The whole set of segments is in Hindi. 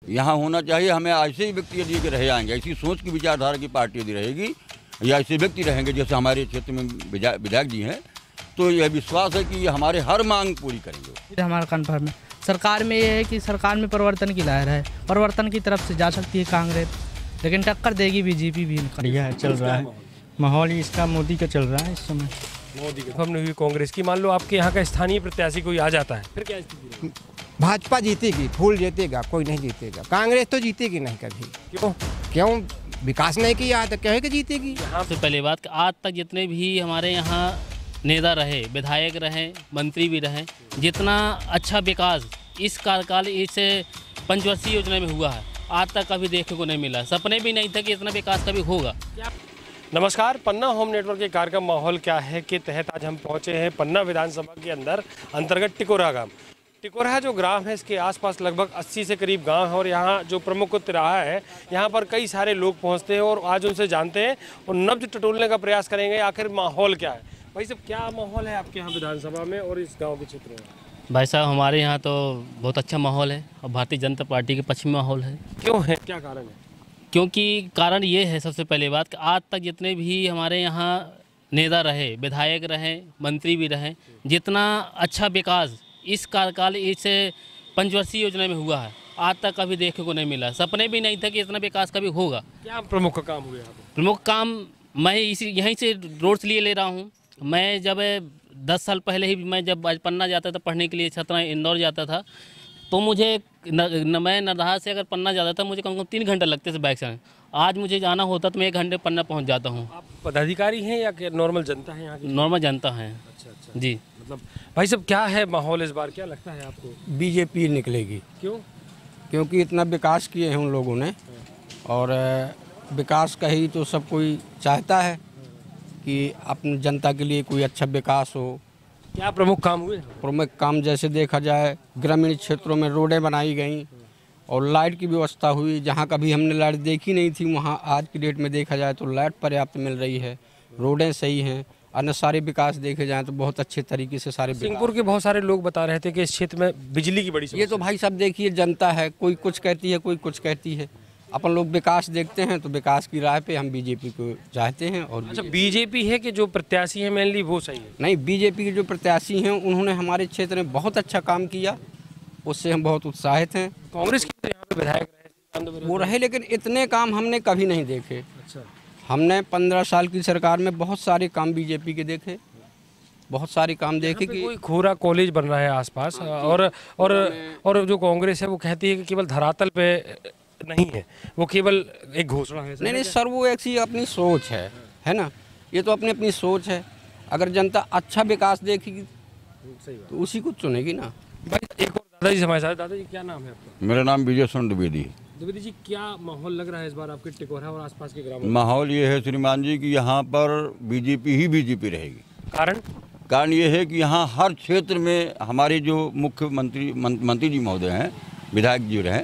यहाँ होना चाहिए, हमें ऐसे ही व्यक्ति यदि के रहे आएंगे, ऐसी सोच की विचारधारा की पार्टी यदि रहेगी या ऐसे व्यक्ति रहेंगे जैसे हमारे क्षेत्र में विधायक जी हैं, तो यह विश्वास है कि ये हमारे हर मांग पूरी करेंगे। हमारा कन्फर्म है। सरकार में ये है कि सरकार में परिवर्तन की लहर है, परिवर्तन की तरफ से जा सकती है कांग्रेस, लेकिन टक्कर देगी बीजेपी भी। बढ़िया है, चल रहा है माहौल इसका, मोदी का चल रहा है इस समय। मोदी का हमने हुई कांग्रेस की, मान लो आपके यहाँ का स्थानीय प्रत्याशी कोई आ जाता है, फिर क्या स्थिति? भाजपा जीतेगी, फूल जीतेगा, कोई नहीं जीतेगा। कांग्रेस तो जीतेगी नहीं कभी। क्यों विकास नहीं किया तो क्या है कि जीतेगी। सबसे पहले बात, आज तक जितने भी हमारे यहाँ नेता रहे, विधायक रहे, मंत्री भी रहे, जितना अच्छा विकास इस कार्यकाल इस पंचवर्षीय योजना में हुआ है, आज तक कभी देखने को नहीं मिला। सपने भी नहीं था कि इतना विकास कभी होगा। नमस्कार, पन्ना होम नेटवर्क के कार्यक्रम माहौल क्या है के तहत आज हम पहुंचे हैं पन्ना विधानसभा के अंतर्गत टिकोरा गांव। टिकोरा जो ग्राम है, इसके आसपास लगभग 80 से करीब गांव है और यहाँ जो प्रमुख तिराहा है, यहाँ पर कई सारे लोग पहुँचते हैं और आज उनसे जानते हैं और नब्ज टटोलने का प्रयास करेंगे आखिर माहौल क्या है। भाई साहब, क्या माहौल है आपके यहाँ विधानसभा में और इस गाँव के क्षेत्र में? भाई साहब, हमारे यहाँ तो बहुत अच्छा माहौल है और भारतीय जनता पार्टी के पक्ष में माहौल है। क्यों है, क्या कारण है? क्योंकि कारण ये है, सबसे पहले बात, कि आज तक जितने भी हमारे यहाँ नेता रहे, विधायक रहे, मंत्री भी रहे, जितना अच्छा विकास इस कार्यकाल इस पंचवर्षीय योजना में हुआ है, आज तक कभी देखने को नहीं मिला। सपने भी नहीं था कि इतना विकास कभी होगा। क्या प्रमुख काम हुए? प्रमुख काम मैं यहीं से रोड्स लिए ले रहा हूँ। मैं जब 10 साल पहले ही मैं जब पन्ना जाता था पढ़ने के लिए, छतरा इंदौर जाता था, तो मुझे मैं नरदहा से अगर पन्ना जाता था मुझे कम से कम 3 घंटे लगते थे बाइक से। आज मुझे जाना होता तो मैं 1 घंटे पन्ना पहुंच जाता हूं। आप पदाधिकारी हैं या नॉर्मल जनता है यहाँ की? नॉर्मल जनता है। अच्छा जी। मतलब भाई साहब, क्या है माहौल इस बार, क्या लगता है आपको? बीजेपी निकलेगी। क्यों? क्योंकि इतना विकास किए हैं उन लोगों ने, और विकास का ही तो सब कोई चाहता है कि अपनी जनता के लिए कोई अच्छा विकास हो। क्या प्रमुख काम हुए? प्रमुख काम जैसे देखा जाए, ग्रामीण क्षेत्रों में रोडें बनाई गई और लाइट की व्यवस्था हुई। जहां कभी हमने लाइट देखी नहीं थी, वहां आज की डेट में देखा जाए तो लाइट पर्याप्त मिल रही है, रोडें सही हैं। अन्य सारे विकास देखे जाएं तो बहुत अच्छे तरीके से सारे। सिंहपुर के बहुत सारे लोग बता रहे थे कि इस क्षेत्र में बिजली की बड़ी समस्या। ये तो भाई साहब देखिए, जनता है, कोई कुछ कहती है, कोई कुछ कहती है। अपन लोग विकास देखते हैं तो विकास की राह पे हम बीजेपी को चाहते हैं। और अच्छा, बीजेपी है कि जो प्रत्याशी है मेनली वो सही है? नहीं, बीजेपी के जो प्रत्याशी हैं उन्होंने हमारे क्षेत्र में बहुत अच्छा काम किया, उससे हम बहुत उत्साहित हैं। कांग्रेस के यहाँ पे विधायक रहे, वो रहे, लेकिन इतने काम हमने कभी नहीं देखे। अच्छा, हमने 15 साल की सरकार में बहुत सारे काम बीजेपी के देखे, बहुत सारे काम देखे कि कोई खोरा कॉलेज बन रहा है आसपास, और जो कांग्रेस है वो कहती है कि केवल धरातल पे नहीं है, वो केवल एक घोषणा है। नहीं सर, वो ऐसी अपनी सोच है ना, ये तो अपनी अपनी सोच है। अगर जनता अच्छा विकास देखेगी तो उसी को चुनेगी ना। भाई एक और दादाजी से हमारे साथ। दादाजी, क्या नाम है आपका? मेरा नाम विजय सोन द्विवेदी। द्विवेदी जी, क्या माहौल लग रहा है इस बार आपके टिकोरा और आसपास के ग्रामों में? माहौल ये है श्रीमान जी कि यहाँ पर बीजेपी ही बीजेपी रहेगी। कारण ये है कि यहाँ हर क्षेत्र में हमारे जो मुख्यमंत्री जी महोदय हैं, विधायक जी रहे,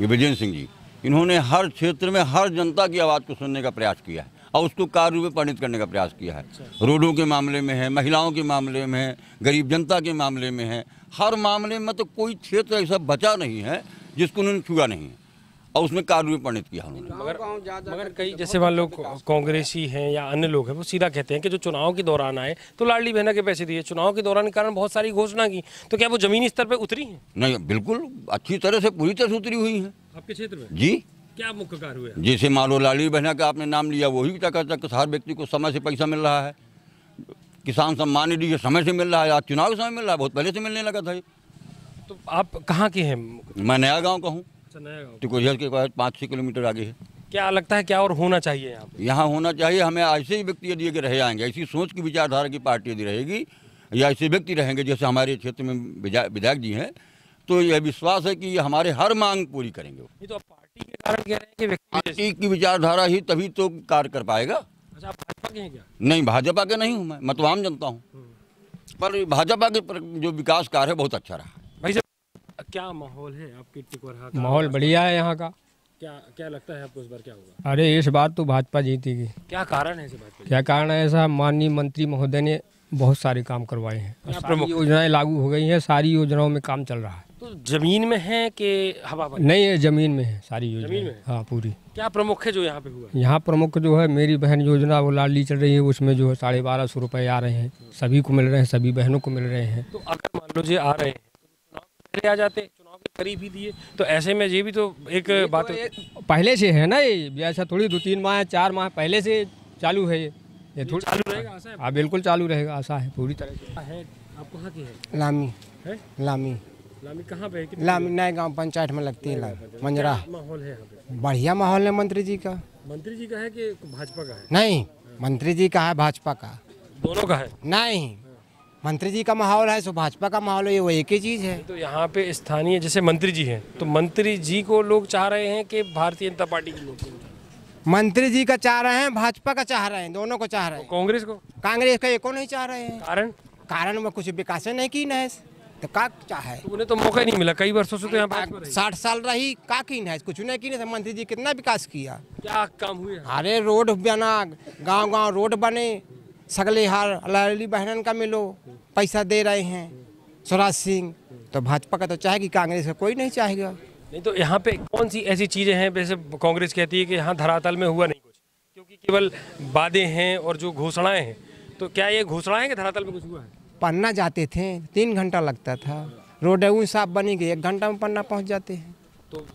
ये विजय सिंह जी, इन्होंने हर क्षेत्र में हर जनता की आवाज़ को सुनने का प्रयास किया है और उसको कार्य में परिणत करने का प्रयास किया है। रोडों के मामले में है, महिलाओं के मामले में है, गरीब जनता के मामले में है, हर मामले में तो कोई क्षेत्र ऐसा बचा नहीं है जिसको उन्होंने छुआ नहीं है और उसमें कार्य में परिणत किया उन्होंने। मगर कई जैसे मान लो कांग्रेसी हैं या अन्य लोग हैं, वो सीधा कहते हैं कि जो चुनाव के दौरान आए तो लाडली बहना के पैसे दिए, चुनाव के दौरान के कारण बहुत सारी घोषणा की, तो क्या वो जमीनी स्तर पे उतरी हैं? नहीं, बिल्कुल अच्छी तरह से, पूरी तरह से उतरी हुई है आपके क्षेत्र में। जी। क्या मुख्य कार्य हुए? जैसे मान लो लाडली बहना का आपने नाम लिया, वही तक हर व्यक्ति को समय से पैसा मिल रहा है। किसान सम्मान निधि समय से मिल रहा है, आज चुनाव के समय मिल रहा है, बहुत पहले से मिलने लगा था। तो आप कहाँ के हैं? मैं नया गाँव का हूँ, नया गाँव। टिकोरिया के 5-6 किलोमीटर आगे है। क्या लगता है क्या और होना चाहिए यहाँ पे? यहाँ होना चाहिए, हमें ऐसे ही व्यक्ति यदि रहे आएंगे, ऐसी सोच की विचारधारा की पार्टी यदि रहेगी या ऐसे व्यक्ति रहेंगे जैसे हमारे क्षेत्र में विधायक जी हैं, तो यह विश्वास है कि ये हमारे हर मांग पूरी करेंगे। ये तो पार्टी के कारण कह रहे हैं कि पार्टी की विचारधारा ही तभी तो कार्य कर पाएगा। अच्छा, आप भाजपा के हैं क्या? नहीं, भाजपा के नहीं हूँ मैं तो आम जनता हूँ, पर भाजपा के जो विकास कार्य है बहुत अच्छा रहा। भाई साहब, क्या माहौल है आपके टिकोरा का? माहौल बढ़िया है यहाँ का। क्या लगता है आपको इस बार क्या होगा? अरे इस बार तो भाजपा जीतेगी। क्या कारण है इस बात? क्या कारण है? ऐसा माननीय मंत्री महोदय ने बहुत सारे काम करवाए हैं, सारी योजनाएं लागू हो गई हैं, सारी योजनाओं में काम चल रहा है। तो जमीन में है कि हवा पर? नहीं, ये ज़मीन में है सारी योजना। जमीन में? हाँ, पूरी। क्या प्रमुख है जो यहाँ पे हुआ? यहाँ प्रमुख जो है मेरी बहन योजना, वो लाडली चल रही है, उसमें जो है 1250 रुपये आ रहे हैं, सभी को मिल रहे हैं, सभी बहनों को मिल रहे हैं। तो अगर मान लो ये आ रहे हैं तो चुनाव से पहले आ जाते, चुनाव के करीब ही दिए, तो ऐसे में ये भी तो एक बात पहले से है ना, ये ऐसा थोड़ी 2-3 माह 4 माह पहले से चालू है ये थोड़ी चालू रहेगा, आशा है? हाँ, बिल्कुल चालू रहेगा, आशा है पूरी तरह से। है आप कहाँ की है? लामी है? लामी लामी कहाँ पे है? कितनी लामी नए गांव पंचायत में लगती है लामी मंजरा। माहौल है यहाँ पे? बढ़िया माहौल है मंत्री जी का। मंत्री जी का है कि भाजपा का है? नहीं, मंत्री जी का है, भाजपा का दोनों का है। नहीं। मंत्री जी का माहौल है सो भाजपा का माहौल है, वो एक ही चीज़ है। तो यहाँ पे स्थानीय जैसे मंत्री जी हैं, तो मंत्री जी को लोग चाह रहे हैं कि भारतीय जनता पार्टी के लोग? मंत्री जी का चाह रहे हैं, भाजपा का चाह रहे हैं, दोनों को चाह रहे हैं। कांग्रेस को? कांग्रेस का एको नहीं चाह रहे हैं। कारण वो कुछ विकास नहीं की न, तो का चाहे? तो उन्हें तो मौका ही नहीं मिला, कई वर्षों से तो यहाँ भाजपा रही। 60 साल रही, का की न, कुछ नहीं की न। मंत्री जी कितना विकास किया, क्या काम हुए? अरे रोड बना, गांव रोड बने, सगले हार लाडली बहनन का मिलो, पैसा दे रहे हैं स्वराज सिंह। तो भाजपा का तो चाहेगी, कांग्रेस का कोई नहीं चाहेगा। नहीं तो यहाँ पे कौन सी ऐसी चीजें हैं, जैसे कांग्रेस कहती है कि यहाँ धरातल में हुआ नहीं कुछ, क्योंकि केवल वादे हैं और जो घोषणाएं हैं, तो क्या ये घोषणाएं कि धरातल में कुछ हुआ है? पन्ना जाते थे 3 घंटा लगता था, रोड साफ बनी गई, 1 घंटा में पन्ना पहुंच जाते हैं। तो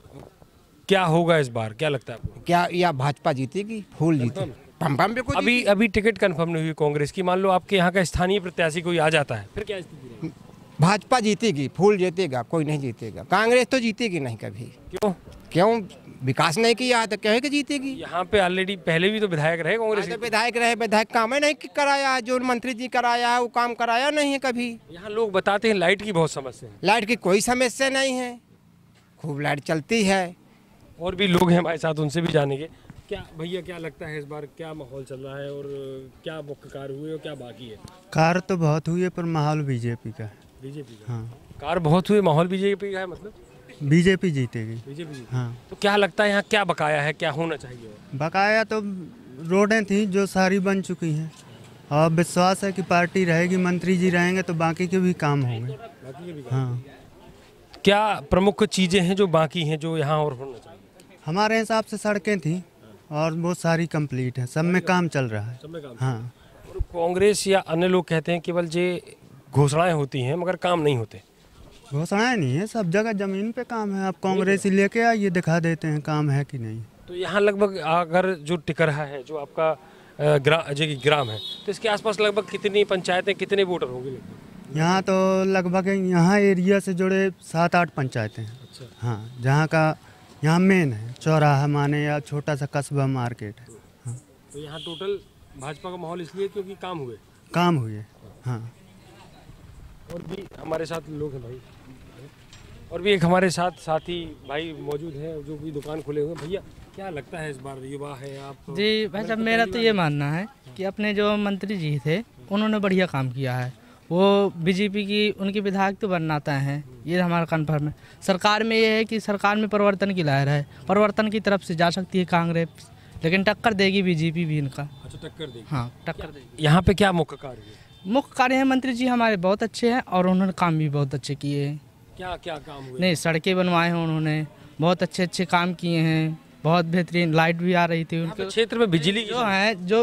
क्या होगा इस बार, क्या लगता है आपको? क्या या भाजपा जीतेगी, फूल जीते पम पे कुछ? अभी टिकट कंफर्म नहीं हुई कांग्रेस की, मान लो आपके यहाँ का स्थानीय प्रत्याशी कोई आ जाता है, फिर क्या स्थिति रहेगी? भाजपा जीतेगी, फूल जीतेगा, कोई नहीं जीतेगा। कांग्रेस तो जीतेगी नहीं कभी। क्यों? विकास नहीं किया है तो कहे कि जीतेगी। यहाँ पे ऑलरेडी पहले भी तो विधायक रहे कांग्रेस। तो विधायक काम ही नहीं कराया है, जो मंत्री जी कराया है वो काम कराया नहीं है कभी। यहाँ लोग बताते हैं लाइट की बहुत समस्या है। लाइट की कोई समस्या नहीं है, खूब लाइट चलती है। और भी लोग हैं हमारे साथ, उनसे भी जानेंगे। क्या भैया, क्या लगता है इस बार क्या माहौल चल रहा है और क्या मुख्य कार्य हुए और क्या बाकी है? कार्य तो बहुत हुई है पर माहौल बीजेपी का है। बीजेपी का? हाँ। कार्य बहुत हुए, माहौल बीजेपी का है, मतलब बीजेपी जीतेगी। बीजेपी? हाँ। तो क्या लगता है यहाँ क्या बकाया है, क्या होना चाहिए? बकाया तो रोडें थी जो सारी बन चुकी हैं, और विश्वास है कि पार्टी रहेगी, मंत्री जी रहेंगे तो बाकी के भी काम होंगे। हाँ। क्या प्रमुख चीज़ें हैं जो बाकी हैं, जो यहाँ और होना चाहिए? हमारे हिसाब से सड़कें थी और वो सारी कंप्लीट है, सब में काम चल रहा है। हाँ। और कांग्रेस या अन्य लोग कहते हैं केवल ये घोषणाएं होती हैं मगर काम नहीं होते। घोषणाएं नहीं है, सब जगह जमीन पे काम है। आप कांग्रेस ही लेके आइए, दिखा देते हैं काम है कि नहीं। तो यहाँ लगभग अगर जो टिकरहा है, जो आपका ग्राम है, तो इसके आसपास लगभग कितनी पंचायतें, कितने वोटर होंगे? यहाँ तो लगभग यहाँ एरिया से जुड़े 7-8 पंचायतें हैं। अच्छा। हाँ, जहाँ का यहाँ मेन है, चौराहा माने या छोटा सा कस्बा मार्केट है। हाँ। तो यहाँ टोटल भाजपा का माहौल इसलिए क्योंकि काम हुए। हाँ। और भी हमारे साथ लोग हैं भाई, और भी एक हमारे साथ साथी भाई मौजूद हैं जो भी दुकान खोले हुए। भैया, क्या लगता है इस बार, युवा है आप? जी भाई साहब, मेरा तो ये मानना है कि अपने जो मंत्री जी थे उन्होंने बढ़िया काम किया है। वो बीजेपी की उनकी विधायक तो बनाते हैं, ये हमारा कन्फर्म है। सरकार में ये है कि सरकार में परिवर्तन की लहर है, परिवर्तन की तरफ से जा सकती है कांग्रेस, लेकिन टक्कर देगी बीजेपी भी इनका। अच्छा, टक्कर देगी? हाँ, टक्कर देगी। यहाँ पे क्या मुख्य कार्य है? मुख्य कार्य है, मंत्री जी हमारे बहुत अच्छे हैं और उन्होंने काम भी बहुत अच्छे किए हैं। क्या क्या काम हुए? नहीं, सड़कें बनवाए हैं उन्होंने, बहुत अच्छे अच्छे काम किए हैं, बहुत बेहतरीन लाइट भी आ रही थी उनके क्षेत्र में। बिजली जो है, जो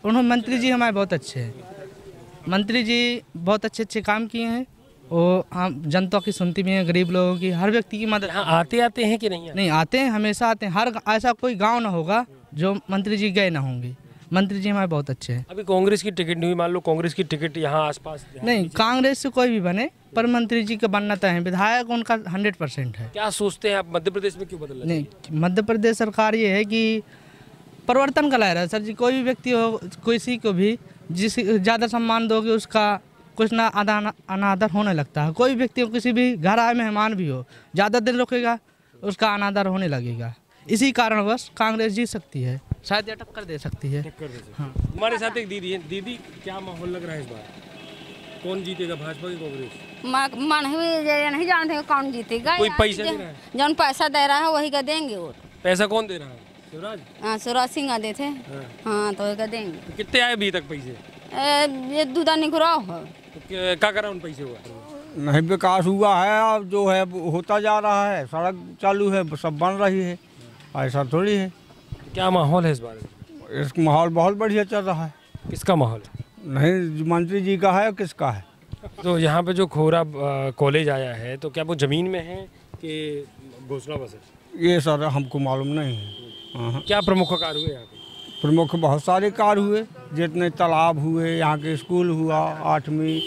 उन्होंने मंत्री जी हमारे बहुत अच्छे हैं, मंत्री जी बहुत अच्छे अच्छे काम किए हैं। वो हम जनता की सुनती भी हैं, गरीब लोगों की, हर व्यक्ति की मदद। यहाँ आते हैं कि नहीं? नहीं, आते हैं, हमेशा आते हैं। हर ऐसा कोई गांव ना होगा जो मंत्री जी गए ना होंगे। मंत्री जी हमारे बहुत अच्छे हैं। अभी कांग्रेस की टिकट नहीं हुई, मान लो कांग्रेस की टिकट यहाँ आसपास नहीं, कांग्रेस से कोई भी बने पर मंत्री जी का बनना तय है, विधायक उनका 100% है। क्या सोचते हैं आप, मध्य प्रदेश में क्यों बदलना? नहीं, मध्य प्रदेश सरकार ये है कि परिवर्तन का लहर है सर जी। कोई भी व्यक्ति हो, किसी को भी जिस ज़्यादा सम्मान दोगे उसका कुछ ना अनादर होने लगता है। कोई व्यक्ति हो, किसी भी घर आए मेहमान भी हो, ज़्यादा दिन रुकेगा उसका अनादर होने लगेगा। इसी कारणवश कांग्रेस जीत सकती है, शायद ये टक्कर दे सकती है। हाँ। हमारे साथ एक दीदी है। दीदी, क्या माहौल लग रहा है इस बार, कौन जीतेगा, भाजपा की कांग्रेस? मन हुई नहीं जानते कौन जीतेगा। कोई पैसा दे रहा है? जौन पैसा दे रहा है वही का देंगे। और पैसा कौन दे रहा है? शिवराज? हाँ, शिवराज सिंह आते थे। हाँ, तो वही का देंगे। तो कितने आए अभी तक पैसे? ये दूधा निकराव है। तो क्या करा उन पैसे हुआ? नहीं विकास हुआ है, अब जो है वो होता जा रहा है, सड़क चालू है, सब बन रही है, ऐसा थोड़ी है। क्या माहौल है इस बारे में? इस माहौल बहुत बढ़िया चल रहा है। किसका माहौल है? नहीं मंत्री जी का है, किसका है? तो यहाँ पे जो खोरा कॉलेज आया है तो क्या वो ज़मीन में है कि घोषणा बस है? ये सर हमको मालूम नहीं है। हाँ। क्या प्रमुख कार्य हुए यहाँ पे? प्रमुख बहुत सारे कार्य हुए, जितने तालाब हुए, यहाँ के स्कूल हुआ, 8वीं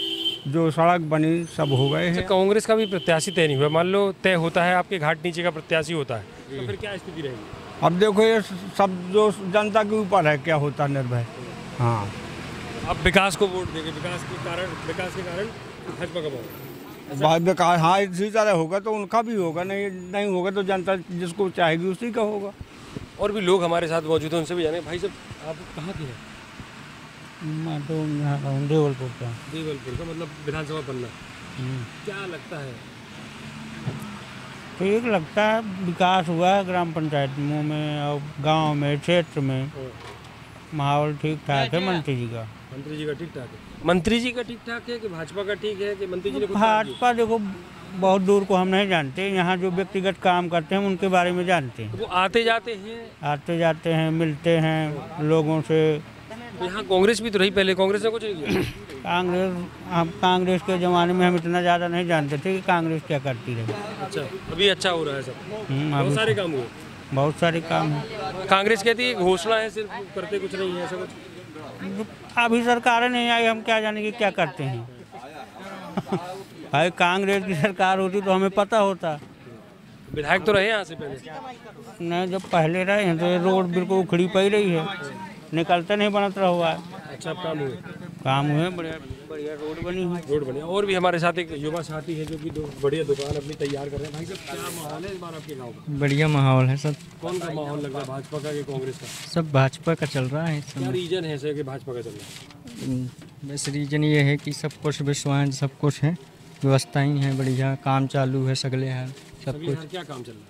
जो सड़क बनी, सब हो गए हैं। कांग्रेस का भी प्रत्याशी तय नहीं हुआ, मान लो तय होता है आपके घाट नीचे का प्रत्याशी होता है तो फिर क्या स्थिति रहेगी? अब देखो ये सब जो जनता के ऊपर है, क्या होता निर्भय। हाँ अब विकास को वोट देंगे, विकास के कारण भाजपा का बहुत विकास, हाँ इसी तरह होगा तो उनका भी होगा, नहीं होगा तो जनता जिसको चाहेगी उसी का होगा। और भी लोग हमारे साथ मौजूद हैं, उनसे भी जाने। भाई साहब आप कहाँ के हैं? मैं तो यहाँ का हूँ, देवलपुर का। देवलपुर का, मतलब विधानसभा पन्ना। क्या लगता है? ठीक लगता है, विकास हुआ है ग्राम पंचायतों में और गांव में, क्षेत्र में माहौल ठीक ठाक है। मंत्री जी का ठीक ठाक है। मंत्री जी का ठीक ठाक है कि भाजपा का ठीक है कि मंत्री जी ने कुछ? भाजपा देखो बहुत दूर को हम नहीं जानते, यहाँ जो व्यक्तिगत काम करते हैं उनके बारे में जानते हैं। वो आते जाते हैं, मिलते हैं लोगों से। तो यहाँ कांग्रेस भी तो रही पहले, कांग्रेस ने कुछ नहीं किया? कांग्रेस के ज़माने में हम इतना ज़्यादा नहीं जानते थे कि कांग्रेस क्या करती रही। अच्छा, अभी अच्छा हो रहा है सब, बहुत सारे काम हुए। बहुत सारे काम हैं। कांग्रेस कहती है घोषणा है, सिर्फ करते कुछ नहीं है, ऐसा कुछ? अभी सरकार नहीं आई, हम क्या जाने कि क्या करते हैं। भाई कांग्रेस की सरकार होती तो हमें पता होता। विधायक तो रहे यहाँ से पहले? नहीं, जब पहले रहे हैं तो ये रोड बिल्कुल उखड़ी पड़ी रही है, निकलते नहीं बनत रहा हुआ है। अच्छा, काम हुए, बढ़िया रोड बनी हुई। रोड बनी। और भी हमारे साथ एक युवा साथी है जो कि बढ़िया दुकान अपनी तैयार कर रहे हैं। भाई साहब क्या माहौल है इस बार आपके गाँव का? बढ़िया माहौल है सब। कौन सा माहौल लग रहा है, भाजपा का कि कांग्रेस का? सब भाजपा का चल रहा है। क्या रीजन है ऐसे कि भाजपा का चल रहा है? बस रीजन ये है कि सब कुछ विश्वास, सब कुछ है, व्यवस्थाएं हैं, बढ़िया काम चालू है, सगले हैं, सब कुछ। क्या काम चल रहा है?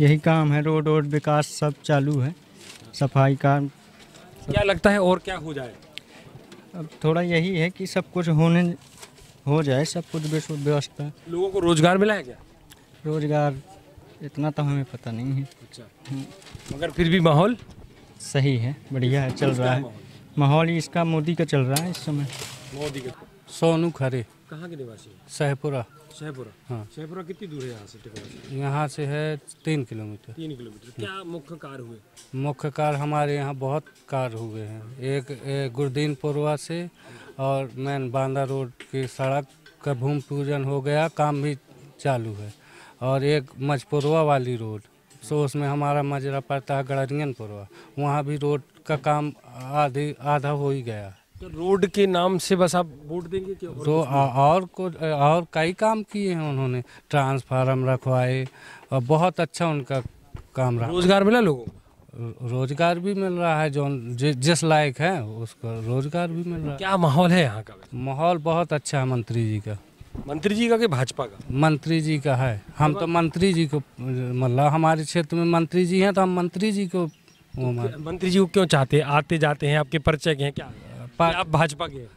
यही काम है, रोड विकास सब चालू है, सफाई का। क्या लगता है और क्या हो जाए? अब थोड़ा यही है कि सब कुछ हो जाए, सब कुछ व्यवस्था। लोगों को रोजगार मिला है क्या? रोजगार इतना तो हमें पता नहीं है। अच्छा, मगर फिर भी माहौल सही है, बढ़िया है, चल रहा है माहौल। इसका मोदी का चल रहा है इस समय। मोदी का। सोनू खरे। कहाँ के निवासी हैं? सहपुरा। हाँ। सहपुरा कितनी दूर है यहाँ से? टिकोरा यहाँ से है 3 किलोमीटर। 3 किलोमीटर। क्या मुख्य कार्य हुए? मुख्य कार्य हमारे यहाँ बहुत कार्य हुए हैं। एक गुरदीनपुरवा से और मेन बांदा रोड की सड़क का भूमि पूजन हो गया, काम भी चालू है। और एक मजपुरवा वाली रोड, सो उसमें हमारा मजरा पड़ता है गड़रियनपुरवा, वहाँ भी रोड का काम आधा हो ही गया। तो रोड के नाम से बस आप वोट देंगे क्या? और कई काम किए हैं उन्होंने, ट्रांसफार्मर रखवाए और बहुत अच्छा उनका काम रहा। रोजगार मिला लोगों को? रोजगार भी मिल रहा है, जो जिस लायक है उसको रोजगार भी मिल रहा है। क्या माहौल है यहाँ का? माहौल बहुत अच्छा है मंत्री जी का। मंत्री जी का कि भाजपा का? मंत्री जी का है। हम तो मंत्री जी को, मतलब हमारे क्षेत्र में मंत्री जी हैं तो हम मंत्री जी को। मंत्री जी को क्यों चाहते हैं? आते जाते हैं, आपके परिचय के हैं क्या? आप भाजपा के हैं?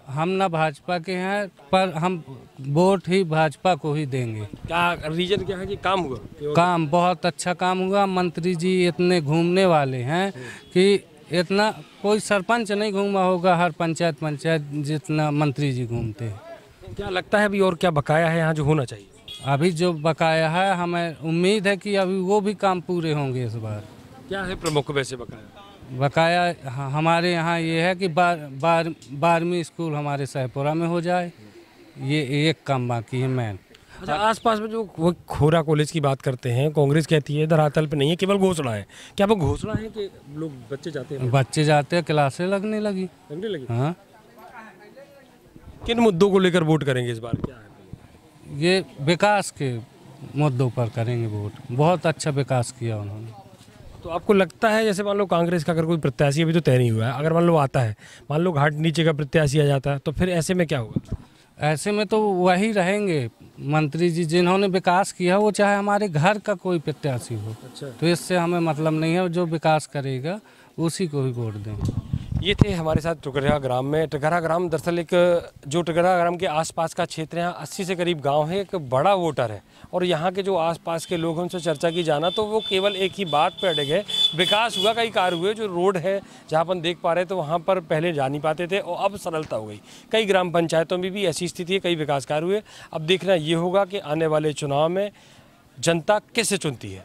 हम ना भाजपा के हैं, पर हम वोट ही भाजपा को ही देंगे। क्या रीजन क्या है कि काम हुआ? काम बहुत अच्छा काम हुआ। मंत्री जी इतने घूमने वाले हैं कि इतना कोई सरपंच नहीं घूमा होगा हर पंचायत जितना मंत्री जी घूमते हैं। क्या लगता है अभी और क्या बकाया है यहाँ जो होना चाहिए? अभी जो बकाया है, हमें उम्मीद है कि अभी वो भी काम पूरे होंगे इस बार। क्या है प्रमुख वैसे बकाया? बकाया हमारे यहाँ ये है कि 12वीं स्कूल हमारे सहपुरा में हो जाए, ये एक काम बाकी है मेन। अच्छा, आसपास में जो वो खोरा कॉलेज की बात करते हैं, कांग्रेस कहती है धरातल पे नहीं है, केवल घोषणा है। क्या वो घोषणा है कि लोग बच्चे जाते हैं? बच्चे जाते हैं, क्लासें लगने लगी। हाँ। किन मुद्दों को लेकर वोट करेंगे इस बार? क्या है? ये विकास के मुद्दों पर करेंगे वोट। बहुत अच्छा विकास किया उन्होंने। तो आपको लगता है जैसे मान लो कांग्रेस का अगर कोई प्रत्याशी अभी तो तय नहीं हुआ है, अगर मान लो आता है, मान लो घाट नीचे का प्रत्याशी आ जाता है, तो फिर ऐसे में क्या होगा? ऐसे में तो वही रहेंगे मंत्री जी जिन्होंने विकास किया, वो चाहे हमारे घर का कोई प्रत्याशी हो। अच्छा। तो इससे हमें मतलब नहीं है, जो विकास करेगा उसी को ही वोट दें। ये थे हमारे साथ टिकोरा ग्राम में। टिकोरा ग्राम दरअसल एक जो टिकोरा ग्राम के आसपास का क्षेत्र है, यहाँ 80 से करीब गांव है, एक बड़ा वोटर है। और यहाँ के जो आसपास के लोग हैं उनसे चर्चा की जाना तो वो केवल एक ही बात पर अड़े गए, विकास हुआ, कई कार्य हुए। जो रोड है जहाँ अपन देख पा रहे हैं तो वहाँ पर पहले जा नहीं पाते थे और अब सरलता हो गई। कई ग्राम पंचायतों में भी ऐसी स्थिति है, कई विकास कार्य हुए। अब देखना ये होगा कि आने वाले चुनाव में जनता किसे चुनती है।